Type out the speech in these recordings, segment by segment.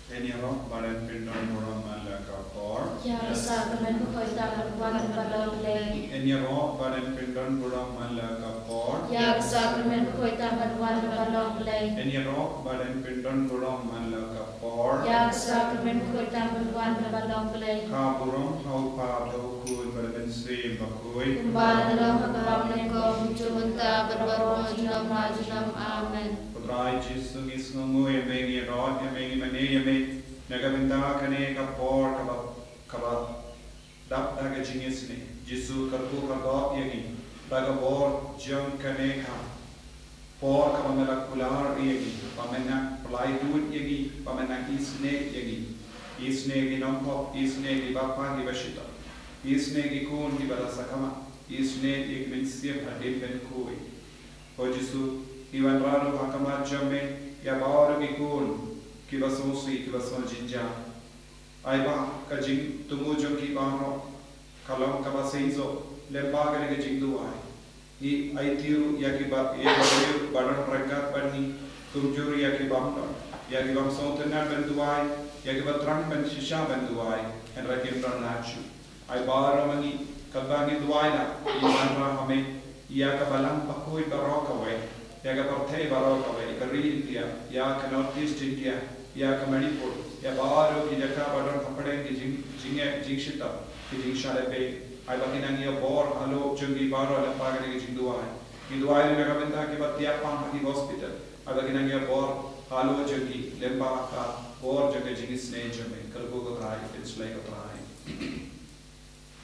Enyarok badan pindon murang malaka por. Ya sakramen koita berbuat balong lei. Enyarok badan pindon murang malaka por. Ya sakramen koita berbuat balong lei. Enyarok badan pindon murang malaka por. Ya sakramen koita berbuat balong lei. Ka burong hau pa dau kui badan sri bakui. Kembali dalam kegelapan engkau menjunta berbaru junam junam amin. Putrai Yesus ngisngu yemengi rod yemengi mane yemengi nagaminta kane kapor kabat dap daga jingisynei Yesus karku kagot yegi daga bor jang kane ka por kamela kular yegi pamena pelai dut yegi pamena isne gi nampo isne gi bapa gi bashita isne gi kun gi balasakama isne gi minsiam hadin ben kui o Yesus Iwan raru hakamat jamme ya baru kikun kibasosi kibason jinja aiba kajing tumu jong ki bano kalau kabaseizo lembaga ke jing duai I aitiru ya kiba ya baru badan perangkat bani tumjuri ya kibamno ya kibam sontenan benduai ya kibatrang ben shisha benduai en rakim ranachu ai baru mangi kalbangi duai na iwan ra hame ya kabalang pakui barokawai ya ka parthai barok away ka ri India ya ka North East India ya ka Manipur ya baro ki jaka badon kapade ki jingshita ki jingshale be ai bakinang ya bor halo jungi baro la pagane ki jingduai ki duai le ka benda ki batia pang ki hospital ai bakinang ya bor halo jungi lemba ka bor jage jingisynei jame kalgo ko trai it's like a trai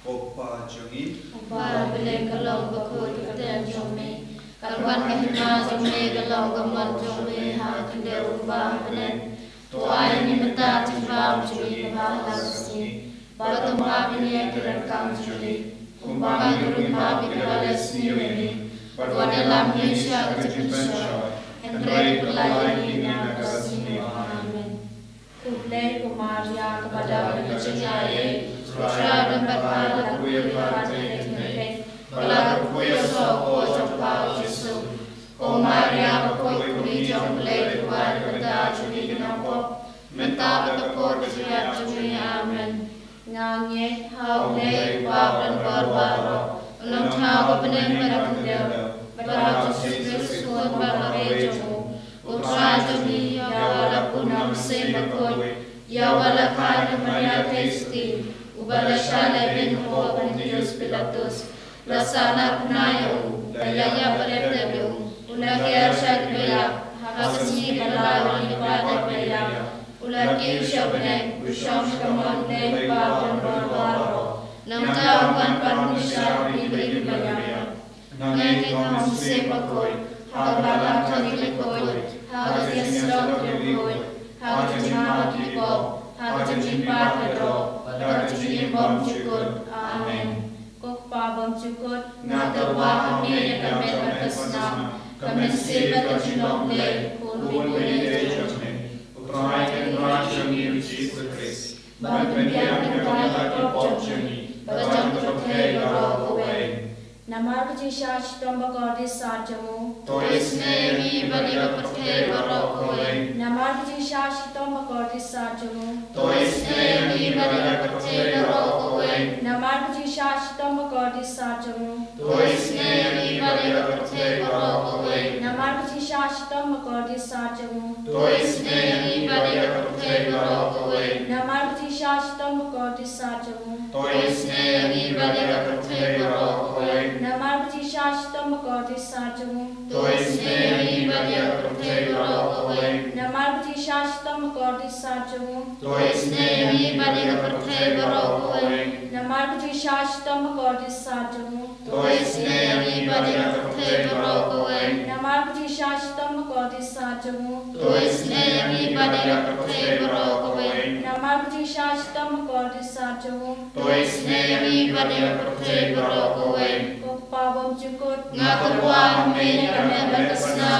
oppa jungi Oppa bele kalong bakut keten jome. Kalwan kahima jome galau gaman jome ha kende ubah benen tuai ni mata timbang juli bahla sini batum babini kirakam juli umbang guru babi kales ni pada dalam Indonesia kecil Hendrai pelai ini kasih amin kublai kumaria kepada pencintai Surah dan berpada kuya partai Kalau kuya sopo jompa Yesus, O Maria kuya kuli jomplay tuan benda juli kenapa, minta berkepur kesiat juli amin. Ngangye hau lay wapan berbaro, ulang tahu kebenaran berakendel, berharap Yesus kuat berlari jomu, utra juli ya walaupun namse berkoi, ya walaupun Maria testi, ubala syale bin ho Pontius Pilatus. Lasana punayu, daya peretebu, ulagi arsyad bela, hakasi balawan ibadah bela, ulagi syabne, usyam kamon le papan barbaro, namta upan panusyar bibri baya, nangai kam sepakoi, hakabala kalikoi, hakasiasrok lekoi, hakajimat likop, hakajimat ledro, hakajimbom cukut, amin. Pabang cukut, ngatawah kami yang kami terkesnam, kami sibat kejinong le, kun bibuli jajone, utrai dan rajani Jesus Christ, bantuan kami takut jani, bacang terkei garo kowe. Namar kejisah tomba kordis sajamu, tois nemi bani berkei garo kowe. Namar kejisah tomba kordis sajamu, tois nemi bani berkei garo kowe. Namar kejisah tomba kordis sajamu, tois nemi bani berkei garo kowe. Namar kejisah tomba kordis sajamu, tois nemi bani berkei garo kowe. Namar kejisah tomba kordis sajamu, tois nemi bani berkei garo kowe. Namar kejisah tomba kordis sajamu, tois nemi bani berkei garo kowe. Namar kejisah tomba kordis sajamu, tois nemi bani berkei garo kowe. Namar kejisah tomba kordis sajamu, tois nemi bani berkei garo kowe. Namar kejisah tomba kordis sajamu, tois nemi bani berkei garo kowe. Namar kejisah tomba kordis sajamu, tois nemi bani berkei garo kowe. Pabam cukut ngaturwa me kami berkesna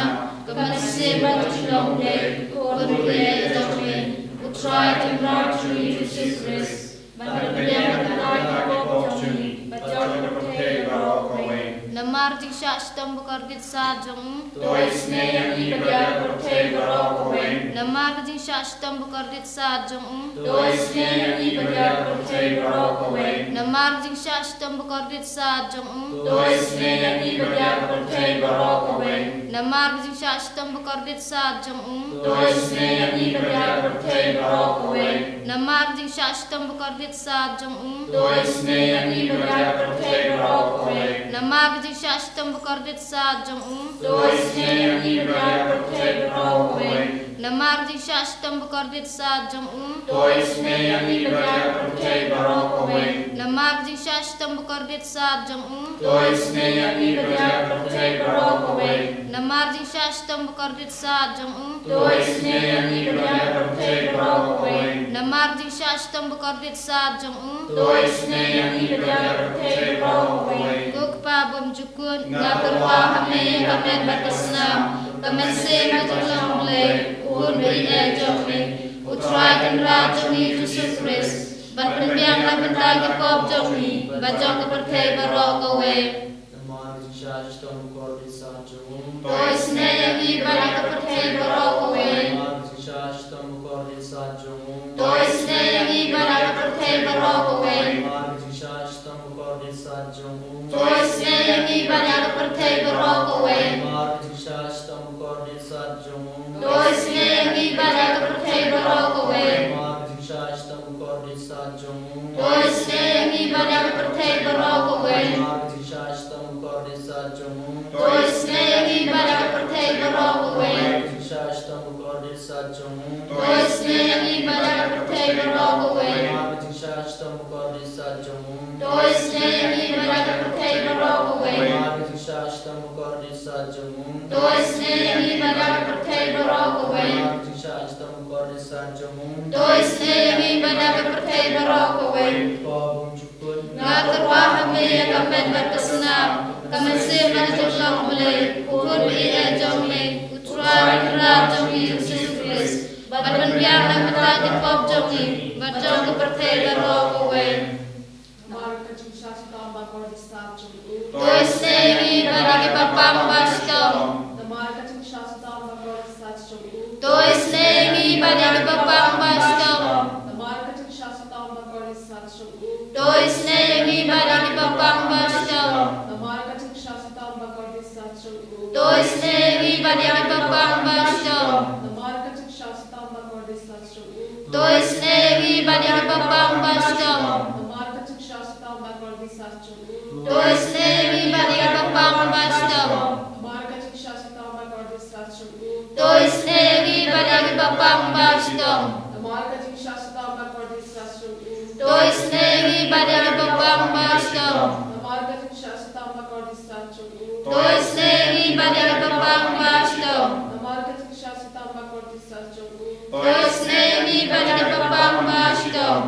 kemasih bajulong le kodule jome utrai timra cui Jesus Christ berpilihan kerai kop jome bajau berkei garo kowe. Namar jiksa stom bekordit sajung tois ne yang ibadah berkei garo kowe. Namar jing shashtam bukardit sa jong Doisne yang ibadah percaya barok away. Namar jing shashtam bukardit sa jong Doisne yang ibadah percaya barok away. Namar jing shashtam bukardit sa jong Doisne yang ibadah percaya barok away. Namar jing shashtam bukardit sa jong Doisne yang ibadah percaya barok away. Namar jing shashtam bukardit sa jong Doisne yang ibadah percaya barok away. Namar jing shashtam bukardit sa jong Doisne yang ibadah percaya barok away. Namar jing shashtam bukardit sa jong Doisne yang ibadah percaya barok away. Namar jing shashtam bukardit sa jong Doisne yang ibadah percaya barok away. Namar jing shashtam bukardit sa jong Doisne yang ibadah percaya barok away. Gukpa bom jukun ngaturwa hame kamen batasnam kamen se majulong Kun beri ejok ni, utrai dan rajong ni Yesus Kristus. Ban penbiang lah bentagi pop jok ni, bajok kepercayai barok awe. Tois ne yang ibada kepercayai barok awe. Tois ne yang ibada kepercayai barok awe. Tois ne yang ibada kepercayai barok awe. Dois ne yang ibadah kepercayai barok away. Dois ne yang ibadah kepercayai barok away. Dois ne yang ibadah kepercayai barok away. Dois ne yang ibadah kepercayai barok away. Dois ne yang ibadah kepercayai barok away. Dois ne yang ibadah kepercayai barok away. Dois ne yang ibadah kepercayai barok away. Ngatur wahame ya kamen berkesenam, kamen seman jolong mulai, kun bi ejong ni, utrai rajong ni Yesus Kristus. Ban biang nak betagi pop jong ni, bajong kepercayai barok away. Dois ne yang ibadah kepapam bastom. Dois ne yang ibadah kepapam bastom. Dois ne yang ibadah kepapam bastom. Dois ne yang ibadah kepapam bastom. Dois ne yang ibadah kepapam bastom. Dois ne yang ibadah kepapam bastom. Dois ne yang ibadah kepapam bastom. Dois ne yang ibadah kepapam bastom. Dois ne yang ibadah kepapam bastom. Dois ne yang ibadah kepapam bastom.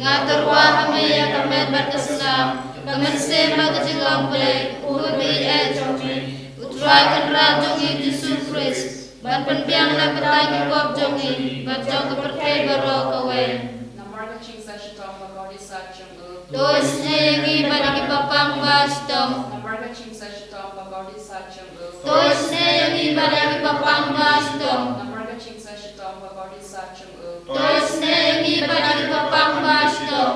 Ngatur wahame ya kamen berkesenam, kamen sema kejolong mulai, kun bi ejong ni, utrai dan rajong ni Yesus Kristus. Ban penbiang lah betagi pop jong ni, bajong kepercayai barok away. Dois ne yang ibadah kepapam bastom. Dois ne yang ibadah kepapam bastom. Dois ne yang ibadah kepapam bastom.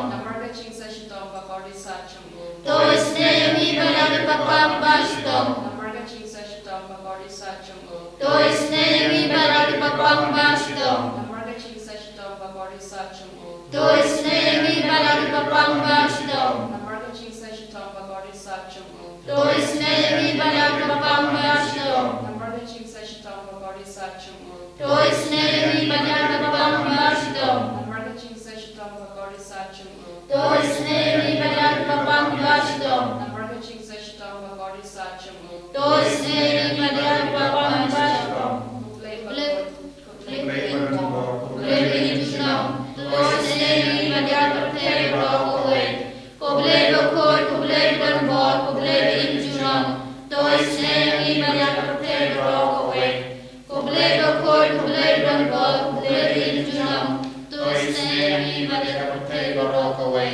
Dois ne yang ibadah kepapam bastom. Dois ne yang ibadah kepapam bastom. Dois ne yang ibadah kepapam bastom. Dois ne yang ibadah kepapam bastom. Dois ne yang ibadah kepapam bastom. Dois ne yang ibadah kepapam bastom. Dois ne yang ibadah kepapam bastom. Dois ne yang ibadah percayai barok away. Koble bakor, koble dan bor, koble injuran. Dois ne yang ibadah percayai barok away. Koble bakor, koble dan bor, koble injuran. Dois ne yang ibadah percayai barok away.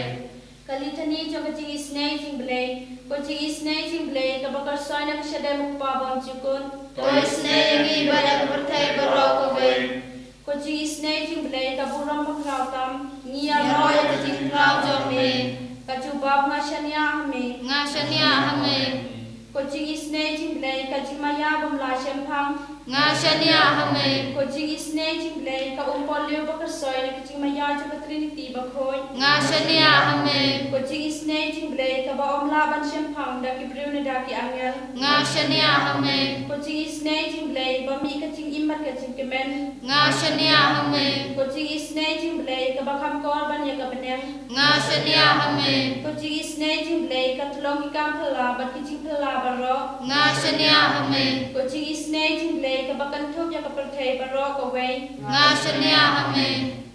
Kalitani jaba Jingisynei-blei, ko Jingisynei-blei kabakar soy na masyadai mukpabang jukun. Dois ne yang ibadah percayai barok away. Ngashania hame. Coaching Jingisynei-blei ka Jingmaya bumla Shempang. Ngashania hame. Coaching Jingisynei-blei ka Umpolio Bakasoy na Jingmaya Jaka Trinity Bakoy. Ngashania hame. Coaching Jingisynei-blei ka Baomla Ban Shempang da Kibriu na Daki Angel. Ngashania hame. Coaching Jingisynei-blei Bami ka Jing Imat ka Jing Kemen. Ngashania hame. Coaching Jingisynei-blei ka Bakam Korban ya ka Beneng. Ngashania hame. Coaching Jingisynei-blei ka Tulong Ikam Pela Bat Kijing Pela Baro. Ngashania hame. Coaching Jingisynei-blei ka Bakan Tup ya ka Pertei Baro ka Wei. Ngashania hame.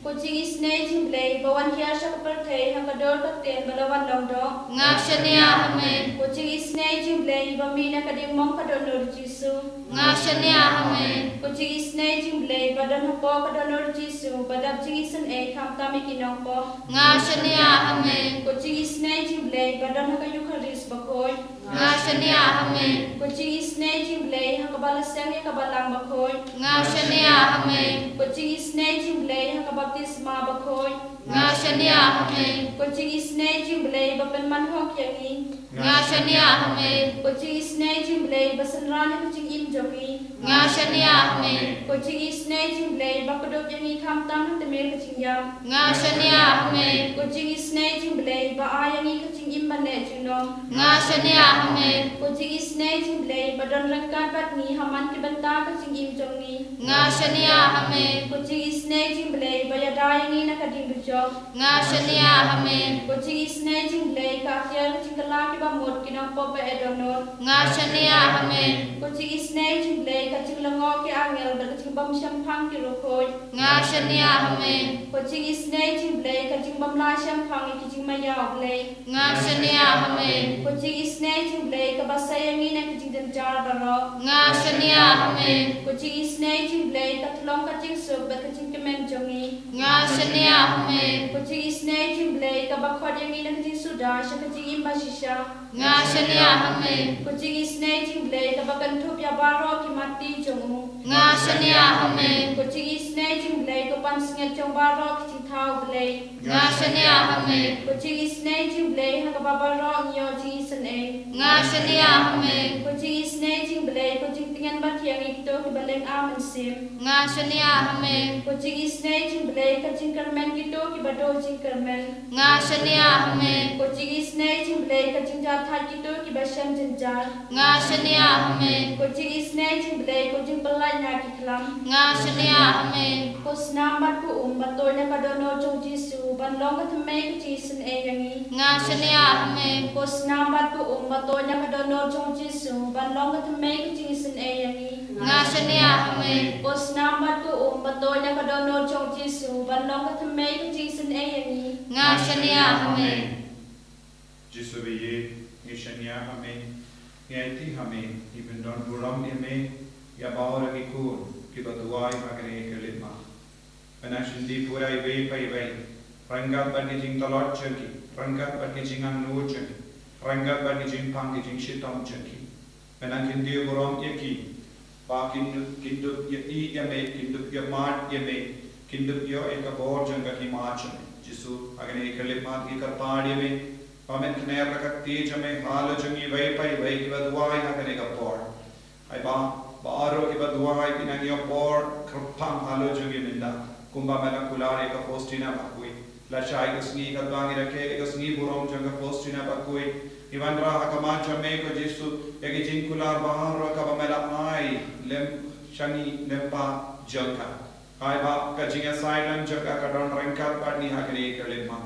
Coaching Jingisynei-blei Bawan Hiya sa ka Pertei ha ka Dor ka Ten Balawan Long Do. Ngashania hame. Coaching Jingisynei-blei Bami na ka Dimong ka Donor Jisu. Ngashania hame. Coaching Jingisynei-blei Badan Hapo ka Donor Jisu Badab Jingisynei kam Tami Kinong Po. Ngashania hame. Coaching Jingisynei-blei Badan ha ka Eucharis Bakoy. Ngashania hame. Coaching Jingisynei-blei ha ka Balaseng ya ka Balang Bakoy. Ngashania hame. Coaching Jingisynei-blei ha ka Baptisma Bakoy. Ngashania hame. Coaching Jingisynei-blei Bapen Manhok Yangi. Ngashania hame. Coaching Jingisynei-blei Basenran ya ka Jing Im Jogi. Ngashania hame. Coaching Jingisynei-blei Bakadop Yangi kam Tam ha Temir ka Jing Yam. Ngashania hame. Coaching Jingisynei-blei Ba Ayangi ka Jing Im Bane Junom. Ngashania hame. Coaching Jingisynei-blei Badon Rangkat Batni Haman ki Banta ka Jing Im Jongi. Ngashania hame. Coaching Jingisynei-blei Bayada Yangi na ka Ding Bujok. Ngashania hame. Coaching Jingisynei-blei ka Akyar ka Jing Kala ki Bamut Kinong Popa Edonor. Ngashania hame. Coaching Jingisynei-blei ka Jing Lango ki Angel Ba ka Jing Bam Shempang ki Rokoy. Ngashania hame. Coaching Jingisynei-blei ka Jing Bamla Shempang ki Jing Mayao Blei. Ngashania hame. Coaching Jingisynei-blei ka Basayangi na ki Jing Denjar Baro. Ngashania hame. Coaching Jingisynei-blei ka Tulong ka Jing Sub Ba ka Jing Kemen Jongi. Ngashania hame. Coaching Jingisynei-blei ka Bakhod Yangi na ka Jing Suda Sya ka Jing Imba Shisha. Ngashania hame. Coaching Jingisynei-blei ka Bakan Tup ya Baro ki Mati Jongu. Ngashania hame. Coaching Jingisynei-blei ka Pansingat Jong Baro ki Jing Thao Blei. Ngashania hame. Coaching Jingisynei-blei ha ka Babaro Nyo Jingisynei. Ngashania hame. Coaching Jingisynei-blei ko Jing Tingan Batiang Ikto ki Baleng Amen Sim. Ngashania hame. Coaching Jingisynei-blei ka Jing Carmen Kito ki Bado Jing Carmen. Ngashania hame. Coaching Jingisynei-blei ka Jing Jathai Kito ki Bashem Jenjar. Ngashania hame. Coaching Jingisynei-blei ko Jing Pelai na ki Klam. Ngashania hame. Ko Snambat ko Batoy na ka Dono Jong Jisu Banlong ka Thamei ka Jingisynei Yangi. Ngashania hame. Ko Snambat ko Batoy na ka Dono Jong Jisu Banlong ka Thamei ka Jingisynei Yangi. Ngashania hame. Ko Snambat ko Batoy na ka Dono Jong Jisu Banlong ka Thamei ka Jingisynei Yangi. Ngashania hame. Jisu biye Ngishania hame. Ngeti hame. Even don buram hame. Ya baura ki kun. Ki batuai magane ke lima. Penashindi purai ve pai ve. Rangat bagi jing talot chaki. Rangat bagi jing ang nu chaki. Rangat bagi jing pang ki jing shitam chaki. Penakindi buram yaki. Ba kindup ya I ya me. Kindup ya mat ya me. Kindup ya eka bor janga ki maachane. Jisu agane ke lima ki karpad ya me. Pamen kner rakat tej me halo jangi ve pai ve ki baduai agane ka por. Ai ba Baaro ki baduai pinangyo por krupang halo jangi minda. Kumba mela kulare ka postina bakui. Lashai ka sni ka bangi rake ka sni burom janga postina bakui. Ivan ra hakama jame ko Jisu yagi jing kular baharo ka mela ai lem shani lempa janga. Ai ba ka jinga silent janga ka don rangkat padni hakre ka lemma.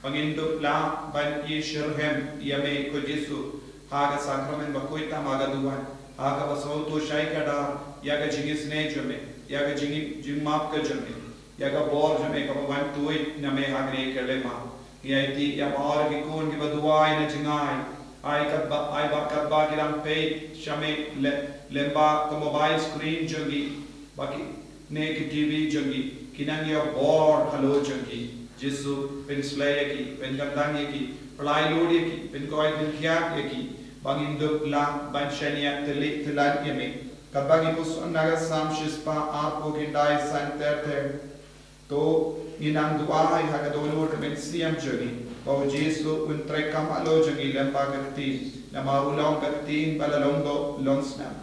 Pangindu la ban ye shirhem yame ko Jisu haga sakramen bakui ta maga duwan. Haga basauto shai ka da yaga jingisynei jame yaga jing map ka jame. Yaga bor jame ka wan tuit na me hagre ke lema yaiti ya mar ki kun ki baduai na jingai ai ba kat ba ki ram pe shame lemba ko mobile screen jogi baki ne ki tv jogi kinang ya bor halo jogi Jisu pen slay ki pen kandang ki plai lodi ki pen koi pen kyak ki bangindu la ban shania telik telan yeme kabagi pus naga sam shispa apo ki dai san terte to inang dua hai haga dolor men siam jogi bau Jesu un trekam alo jogi lempa gati na maulong kating balalongdo lonsnam.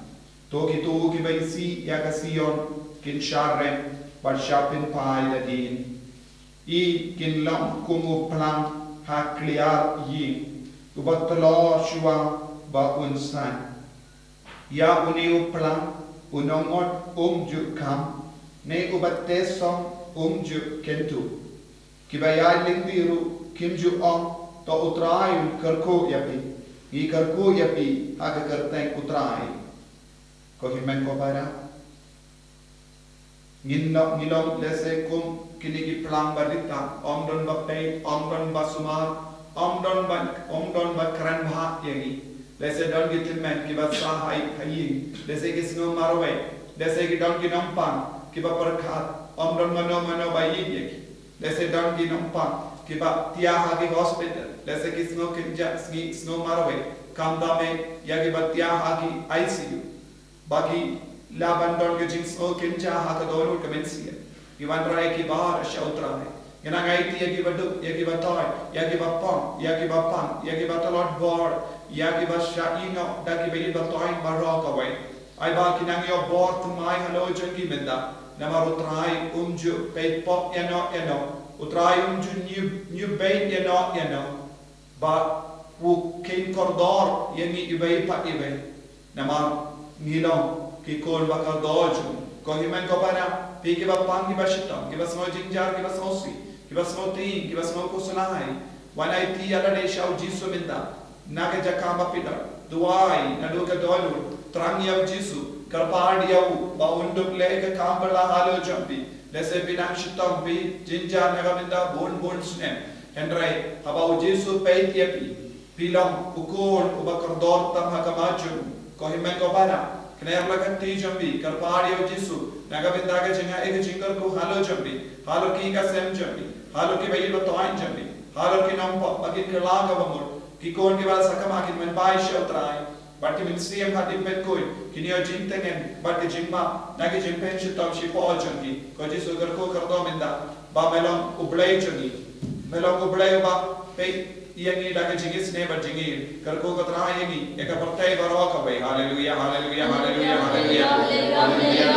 Toki tu ki baisi ya kasion kin sharem bar shapin pai da din. I kin lam kumu plan ha kliar yi. Ubat telor shua ba unstan. Ya uniu plan unongot ju kam ne ubat tesong ju kentu. Kibayai lingdiru kimju ong to utrayu karko yapi. I karko yapi aga karteng utrai. Ko himen ko para. Ngilong lese kum kinigi plang barita. Omdon bapay, omdon basumar, omdon ba kran bha yagi. Lese don gitimen kiba sahai hayi. Lese kisno marwe. Lese ki don ginampang kiba perkat. Omdon mano bayi yagi. Lese don ginampang kiba tiaha ki hospital. Lese kisno kinja sno marwe. Kamdame yagi ba tiaha ki ICU. Bagi laban don ke jinsno kinja ha ka dolu kemensia. Iwan rai ki bahar shautra hai. Yana ngai ti yagi badu yagi batoy yagi bapong yagi bapang yagi batalot bor yagi bashaino dagi beli batoy baroka way. Ai ba kinang yo bor tumai halo jangi menda. Namar utrai unju pay pop eno. Utrai unju new bait eno. Ba wu kin kordor yangi ibay pa ibay. Namar ngilong ki kol bakal doju. Ko himen ko para pi ki bapang ki bashitam ki basmo jinjar ki basmo si ki basmo ti ki basmo kusunai. Wanai ti ala de shau jisu minda. Naga jakamba pidar. Duai naduka dolu trang yaw jisu karpad yaw ba unduk lega kambala halo jampi. Lese pinang shitam pi jinjar naga minda bon snem. Henry habau jisu pay tiapi pilong ukol ubakar dor tam hakamaju. Ko himen ko para kner lagan ti jambi karpad yaw jisu naga minda ga jinga ek jingar ko halo jambi halo ki ka sem jambi halo ki bayi batoin jambi halo ki nampa bagin kelaga bamur ki kon ki bal sakama ki men bai shautrai but ki min siem hadim pet koi ki niyo jintengen but ki jimma nagi jimpen shitam shi po jambi ko jisu gar ko kardo minda ba melong ublay jambi melong ublay ba pe yangi daga jingisynei-blei jingi karko katra yangi eka partai baroka bai hallelujah hallelujah hallelujah hallelujah hallelujah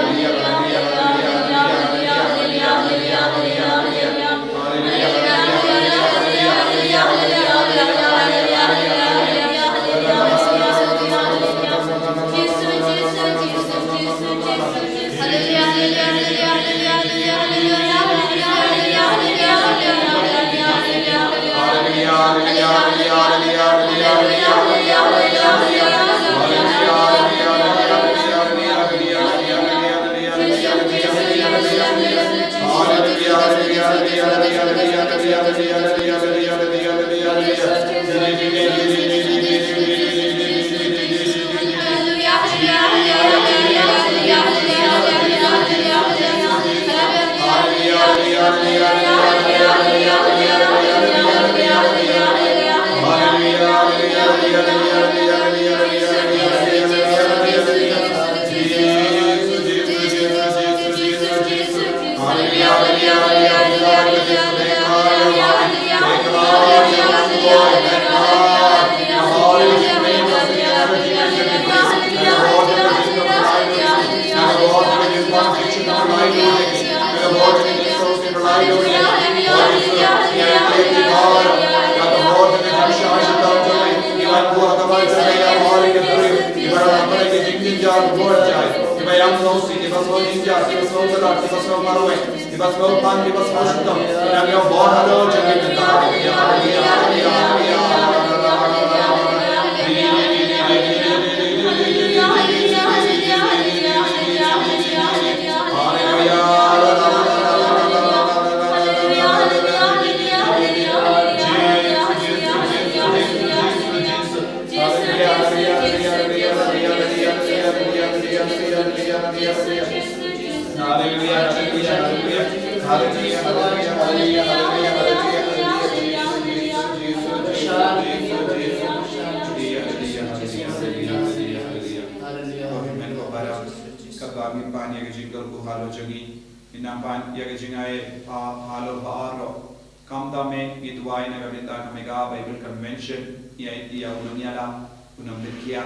kunam bekia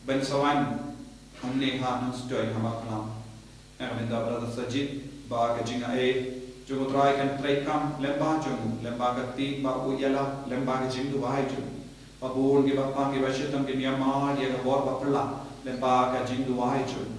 ben sawan hamne ha nang stoi hama kalam Erminda brother Sajid ba ka jinga jungu try kan try kam lemba ka ti ba uyala lemba ka jingu wahai jungu pabun ki ba pang ki ba shitam ki niama dia ka bor Baphylla lemba ka jingu wahai jungu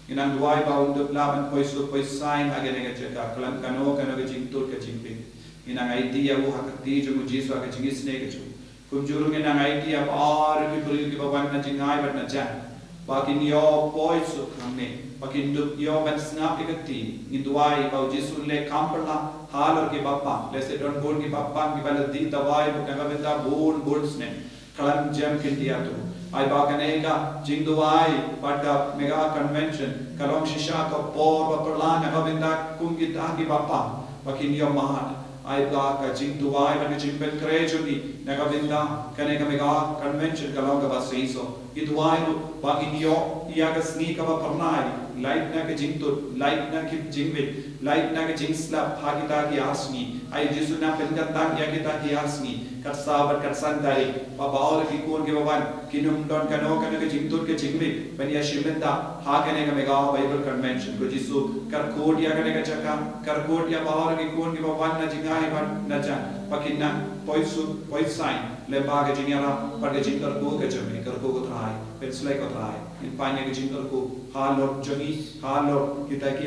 inang duai ba untuk laban poisu poisain agene ka jeka kalan kano ka jingtur ka jingpin inang idea wo hakati jungu jisu ka jingisynei ka jungu kumjurung inang idea ba ar ki buri ki ba wan na jingai bat na jan Bakin yo poisu kami, bakin duk yo ben snap ikati, nginduai bau Jisu le kamperla halor ki bapa, le sedon bun ki bapa ki bala di tawai bukanga benda bun sne, kalam jam Kynta tu. Ai bakan ega jingduai pada mega convention, kalong shisha ka por Baphylla na benda kumgita ki bapa, bakin yo mahat. Ai ka jingduai ban jingpen krejuni na benda kanega mega convention kalong ka basiso. Ituai bagi yo ia ka sni ka Baphylla light na ka jingtut light na ki jingwit light na ka jingslap hagita ki asni ai Jisu na penkatang ya kita ki asni kat sabat kat sandai babaor ki kun ki bawan kinum don kano kana ka jingtut ka jingwit ban ya shimenta ha kane ka mega Bible convention ko Jisu kar kod ya kane ka chaka kar kod ya baor ki kun ki bawan na jingai ban na jan pakinna poisain lemba ka jingara par ka jingtar ko ka jame kar ko trai penslai ko trai in panya ka jingtar ko halor jangi halor kita ki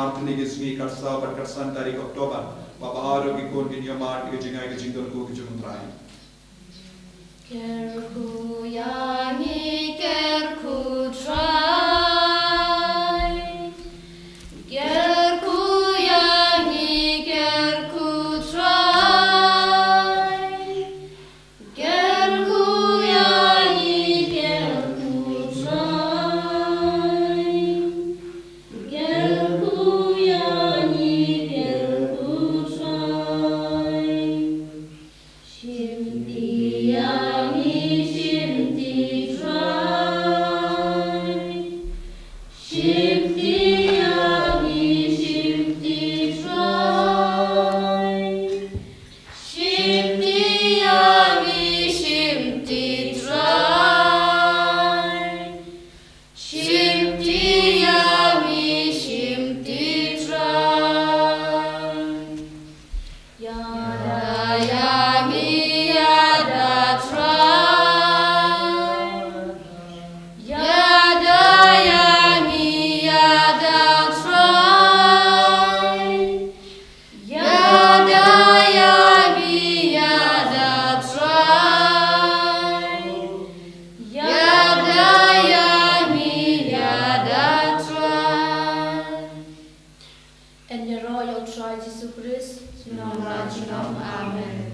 arthni ki sni kar sa par kar san tarik Oktober babaor ki kun ki yamar ki jingai ka jingtar ko ka jam trai Kerku yangi kerku try And the royal try Jesus Christ. Amen.